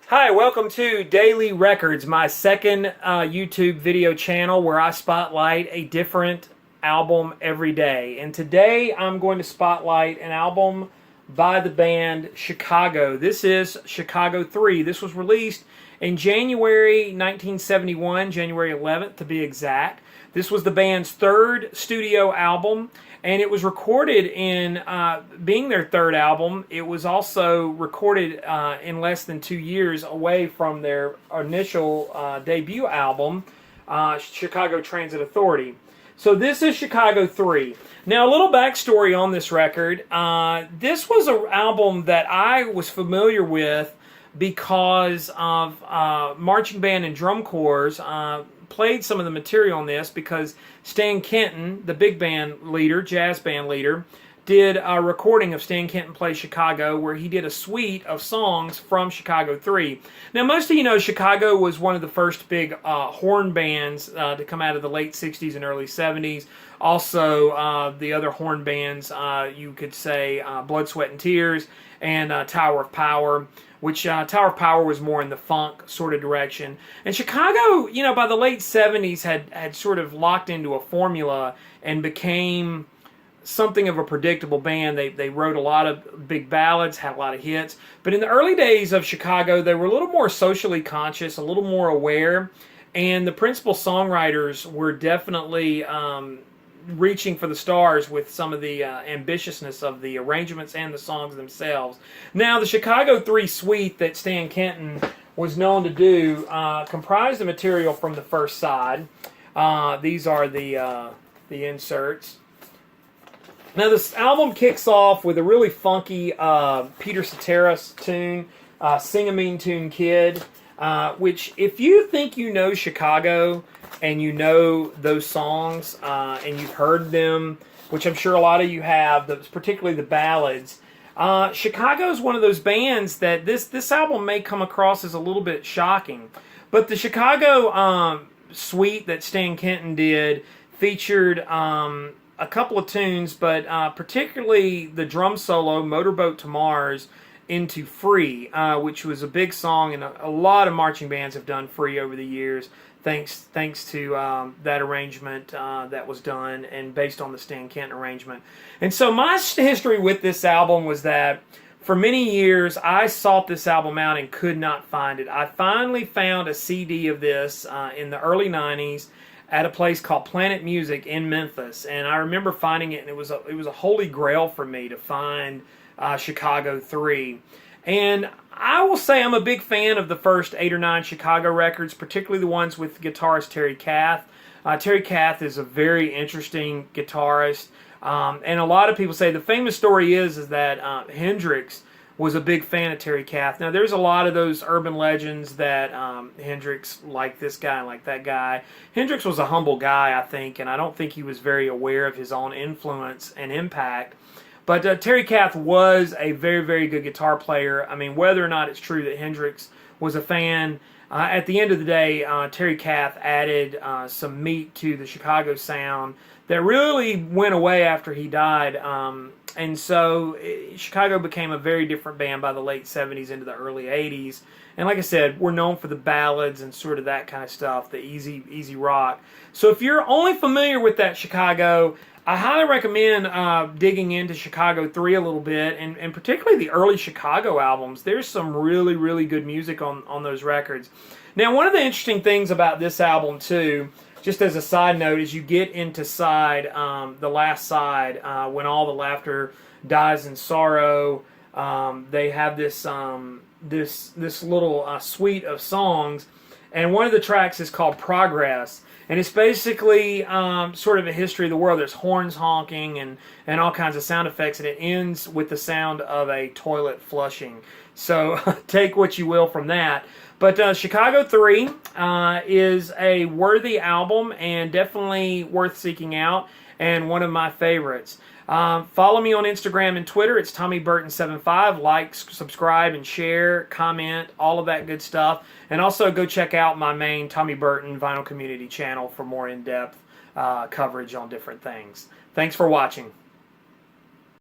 Hi, welcome to Daily Records, my second YouTube video channel where I spotlight a different album every day. And today I'm going to spotlight an album by the band Chicago. This is Chicago 3. This was released in January 1971, January 11th to be exact. This was the band's third studio album, and it was recorded in, being their third album, it was also recorded in less than 2 years away from their initial debut album, Chicago Transit Authority. So this is Chicago 3. Now, a little backstory on this record. This was an album that I was familiar with because of marching band and drum corps played some of the material on this because Stan Kenton, the big band leader, jazz band leader, did a recording of Stan Kenton Plays Chicago where he did a suite of songs from Chicago 3. Now, most of you know Chicago was one of the first big horn bands to come out of the late 60s and early 70s. Also, the other horn bands, you could say Blood, Sweat, and Tears and Tower of Power, which Tower of Power was more in the funk sort of direction. And Chicago, you know, by the late 70s had sort of locked into a formula and became something of a predictable band. They wrote a lot of big ballads, had a lot of hits. But in the early days of Chicago, they were a little more socially conscious, a little more aware. And the principal songwriters were definitely reaching for the stars with some of the ambitiousness of the arrangements and the songs themselves. Now, the Chicago 3 suite that Stan Kenton was known to do comprised the material from the first side. These are the inserts. Now, this album kicks off with a really funky Peter Cetera tune, Sing a Mean Tune Kid, which, if you think you know Chicago and you know those songs and you've heard them, which I'm sure a lot of you have, particularly the ballads, Chicago is one of those bands that this album may come across as a little bit shocking. But the Chicago suite that Stan Kenton did featured a couple of tunes, but particularly the drum solo, Motorboat to Mars, into Free, which was a big song, and a lot of marching bands have done Free over the years, thanks to that arrangement that was done and based on the Stan Kenton arrangement. And so my history with this album was that for many years I sought this album out and could not find it. I finally found a CD of this in the early 90s at a place called Planet Music in Memphis, and I remember finding it, and it was a holy grail for me to find Chicago 3. And I will say I'm a big fan of the first 8 or 9 Chicago records, particularly the ones with guitarist Terry Kath. Terry Kath is a very interesting guitarist, and a lot of people say the famous story is that Hendrix was a big fan of Terry Kath. Now, there's a lot of those urban legends that Hendrix liked this guy and liked that guy. Hendrix was a humble guy, I think, and I don't think he was very aware of his own influence and impact. But Terry Kath was a very, very good guitar player. I mean, whether or not it's true that Hendrix was a fan, at the end of the day, Terry Kath added some meat to the Chicago sound that really went away after he died. And so Chicago became a very different band by the late 70s into the early 80s. And like I said, we're known for the ballads and sort of that kind of stuff, the easy rock. So if you're only familiar with that Chicago, I highly recommend digging into Chicago 3 a little bit, and particularly the early Chicago albums. There's some really, really good music on those records. Now, one of the interesting things about this album, too, just as a side note, is you get into the last side, When All the Laughter Dies in Sorrow. They have this little suite of songs, and one of the tracks is called Progress. And it's basically sort of a history of the world. There's horns honking and all kinds of sound effects, and it ends with the sound of a toilet flushing. So take what you will from that. But Chicago 3 is a worthy album and definitely worth seeking out, and one of my favorites. Follow me on Instagram and Twitter. It's TommyBurton75. Like, subscribe, and share, comment, all of that good stuff. And also go check out my main Tommy Burton Vinyl Community channel for more in-depth coverage on different things. Thanks for watching.